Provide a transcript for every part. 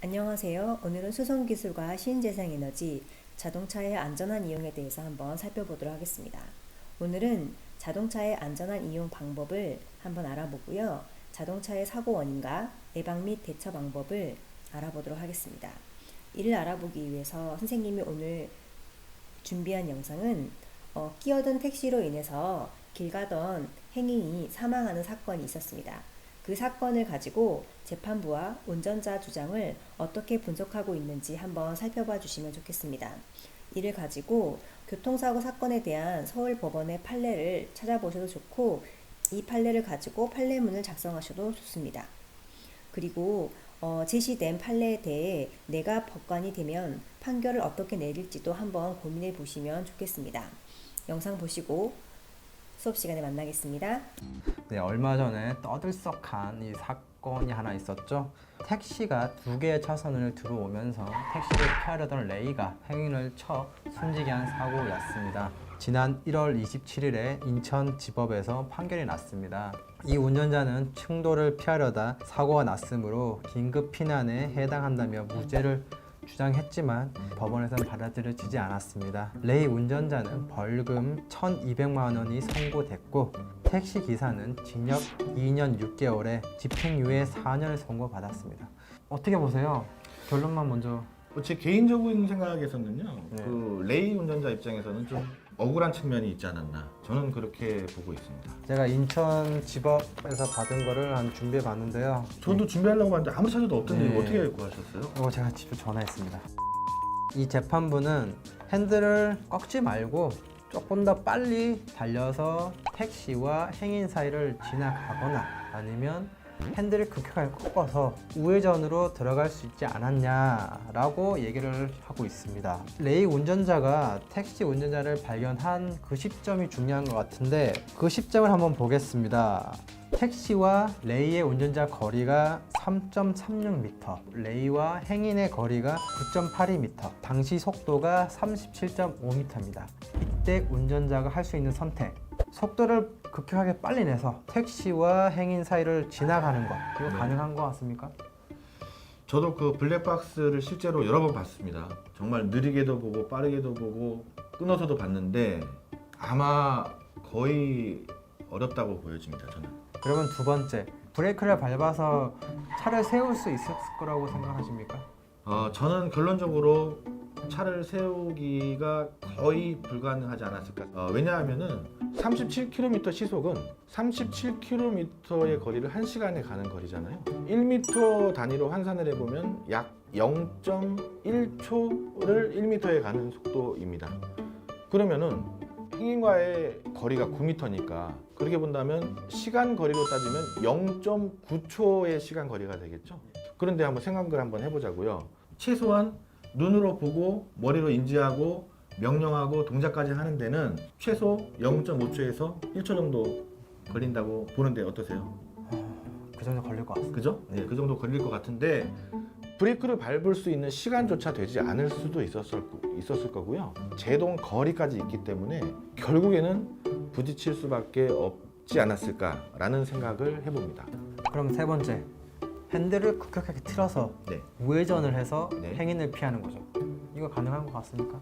안녕하세요. 오늘은 수송기술과 신재생에너지, 자동차의 안전한 이용에 대해서 한번 살펴보도록 하겠습니다. 오늘은 자동차의 안전한 이용 방법을 한번 알아보고요. 자동차의 사고 원인과 예방 및 대처 방법을 알아보도록 하겠습니다. 이를 알아보기 위해서 선생님이 오늘 준비한 영상은 끼어든 택시로 인해서 길 가던 행인이 사망하는 사건이 있었습니다. 그 사건을 가지고 재판부와 운전자 주장을 어떻게 분석하고 있는지 한번 살펴봐 주시면 좋겠습니다. 이를 가지고 교통사고 사건에 대한 서울법원의 판례를 찾아보셔도 좋고, 이 판례를 가지고 판례문을 작성하셔도 좋습니다. 그리고 제시된 판례에 대해 내가 법관이 되면 판결을 어떻게 내릴지도 한번 고민해 보시면 좋겠습니다. 영상 보시고 수업 시간에 만나겠습니다. 네, 얼마 전에 떠들썩한 이 사건이 하나 있었죠. 택시가 두 개의 차선을 들어오면서 택시를 피하려던 레이가 행인을 쳐 숨지게 한 사고였습니다. 지난 1월 27일에 인천지법에서 판결이 났습니다. 이 운전자는 충돌을 피하려다 사고가 났으므로 긴급 피난에 해당한다며 무죄를 주장했지만 법원에서는 받아들여지지 않았습니다. 레이 운전자는 벌금 1,200만 원이 선고됐고 택시 기사는 징역 2년 6개월에 집행유예 4년을 선고받았습니다. 어떻게 보세요? 결론만 먼저. 제 개인적인 생각에서는요, 네. 그 레이 운전자 입장에서는 좀 억울한 측면이 있지 않았나, 저는 그렇게 보고 있습니다. 제가 인천지법에서 받은 거를 한 준비해 봤는데요. 저도 준비하려고 봤는데 아무리 찾아도 없던데 네. 이거 어떻게 구하셨어요? 이거 제가 직접 전화했습니다. 이 재판부는 핸들을 꺾지 말고 조금 더 빨리 달려서 택시와 행인 사이를 지나가거나 아니면 핸들을 급격하게 꺾어서 우회전으로 들어갈 수 있지 않았냐라고 얘기를 하고 있습니다. 레이 운전자가 택시 운전자를 발견한 그 시점이 중요한 것 같은데 그 시점을 한번 보겠습니다. 택시와 레이의 운전자 거리가 3.36m, 레이와 행인의 거리가 9.82m, 당시 속도가 37.5m입니다. 이때 운전자가 할 수 있는 선택, 속도를 급격하게 빨리 내서 택시와 행인 사이를 지나가는 것, 이거 가능한 것 같습니까? 저도 그 블랙박스를 실제로 여러 번 봤습니다. 정말 느리게도 보고 빠르게도 보고 끊어서도 봤는데 아마 거의 어렵다고 보여집니다, 저는. 그러면 두 번째, 브레이크를 밟아서 차를 세울 수 있을 거라고 생각하십니까? 저는 결론적으로 차를 세우기가 거의 불가능하지 않았을까. 왜냐하면은 37km 시속은 37km의 거리를 1시간에 가는 거리잖아요. 1m 단위로 환산을 해보면 약 0.1초를 1m에 가는 속도입니다. 그러면은 행인과의 거리가 9m니까 그렇게 본다면 시간 거리로 따지면 0.9초의 시간 거리가 되겠죠. 그런데 생각을 한번 해보자고요. 최소한 눈으로 보고 머리로 인지하고 명령하고 동작까지 하는 데는 최소 0.5초에서 1초 정도 걸린다고 보는데 어떠세요? 그 정도 걸릴 것 같습니다. 그죠? 네, 그 정도 걸릴 것 같은데 브레이크를 밟을 수 있는 시간조차 되지 않을 수도 있었을 거고요. 제동 거리까지 있기 때문에 결국에는 부딪힐 수밖에 없지 않았을까라는 생각을 해봅니다. 그럼 세 번째, 핸들을 급격하게 틀어서 네. 우회전을 해서 네. 행인을 피하는 거죠. 이거 가능한 것 같습니까?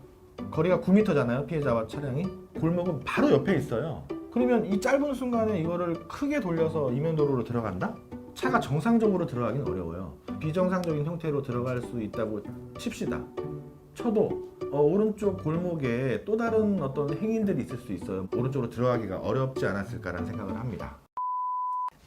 거리가 9m잖아요, 피해자와 차량이. 골목은 바로 옆에 있어요. 그러면 이 짧은 순간에 이거를 크게 돌려서 이면도로로 들어간다? 차가 정상적으로 들어가긴 어려워요. 비정상적인 형태로 들어갈 수 있다고 칩시다. 쳐도 오른쪽 골목에 또 다른 어떤 행인들이 있을 수 있어요. 오른쪽으로 들어가기가 어렵지 않았을까라는 생각을 합니다.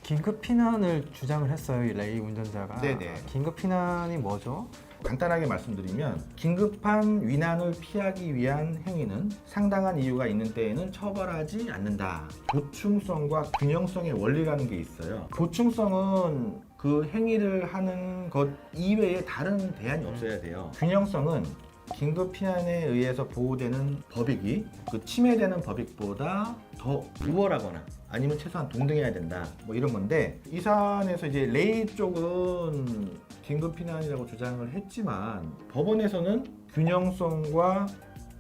긴급 피난을 주장을 했어요, 이 레이 운전자가. 네네. 긴급 피난이 뭐죠? 간단하게 말씀드리면 긴급한 위난을 피하기 위한 행위는 상당한 이유가 있는 때에는 처벌하지 않는다. 보충성과 균형성의 원리라는 게 있어요. 보충성은 그 행위를 하는 것 이외에 다른 대안이 없어야 돼요. 균형성은 긴급 피난에 의해서 보호되는 법익이 그 침해되는 법익보다 더 우월하거나 아니면 최소한 동등해야 된다, 뭐 이런 건데, 이 사안에서 이제 레이 쪽은 긴급 피난이라고 주장을 했지만 법원에서는 균형성과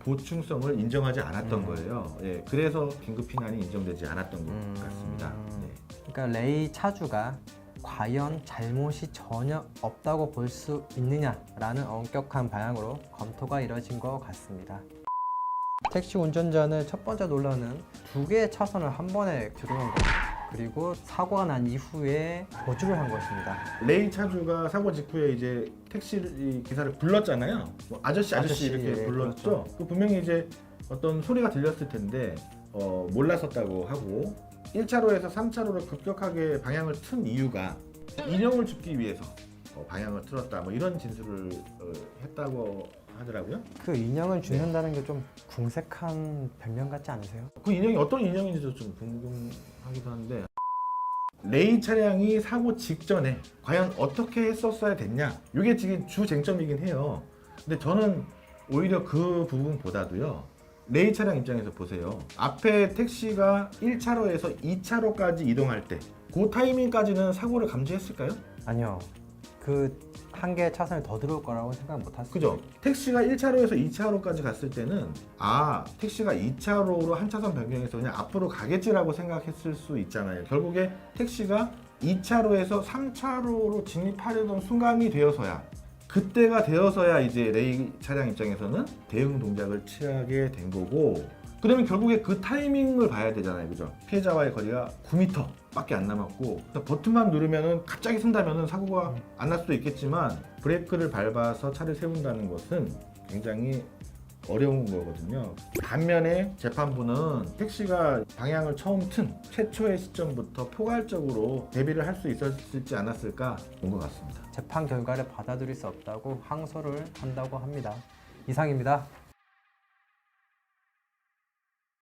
보충성을 인정하지 않았던 거예요. 예, 그래서 긴급 피난이 인정되지 않았던 것 같습니다. 네. 그러니까 레이 차주가 과연 잘못이 전혀 없다고 볼 수 있느냐라는 엄격한 방향으로 검토가 이뤄진 것 같습니다. 택시 운전자는 첫 번째 논란은 2개의 차선을 한 번에 들어온 것, 그리고 사고가 난 이후에 도주를 한 것입니다. 레이 차주가 사고 직후에 이제 택시 기사를 불렀잖아요. 뭐 아저씨 이렇게 예, 불렀죠. 그렇죠. 그 분명히 이제 어떤 소리가 들렸을 텐데 몰랐었다고 하고 1차로에서 3차로로 급격하게 방향을 튼 이유가 인형을 줍기 위해서 방향을 틀었다. 뭐 이런 진술을 했다고 하더라고요. 그 인형을 죽는다는 게 좀 궁색한 변명 같지 않으세요? 그 인형이 어떤 인형인지도 좀 궁금하기도 한데 레이 차량이 사고 직전에 과연 어떻게 했었어야 됐냐, 이게 지금 주 쟁점이긴 해요. 근데 저는 오히려 그 부분보다도요, 레이 차량 입장에서 보세요. 앞에 택시가 1차로에서 2차로까지 이동할 때 그 타이밍까지는 사고를 감지했을까요? 아니요. 그 한 개의 차선이 더 들어올 거라고 생각 못 하시죠? 그죠? 택시가 1차로에서 2차로까지 갔을 때는 택시가 2차로로 한 차선 변경해서 그냥 앞으로 가겠지라고 생각했을 수 있잖아요. 결국에 택시가 2차로에서 3차로로 진입하려던 순간이 되어서야, 그때가 되어서야 이제 레이 차량 입장에서는 대응 동작을 취하게 된 거고, 그러면 결국에 그 타이밍을 봐야 되잖아요. 그죠? 피해자와의 거리가 9m 밖에 안 남았고, 버튼만 누르면은 갑자기 쓴다면은 사고가 안 날 수도 있겠지만 브레이크를 밟아서 차를 세운다는 것은 굉장히 어려운 거거든요. 반면에 재판부는 택시가 방향을 처음 튼 최초의 시점부터 포괄적으로 대비를 할 수 있었지 않았을까 본 것 같습니다. 재판 결과를 받아들일 수 없다고 항소를 한다고 합니다. 이상입니다.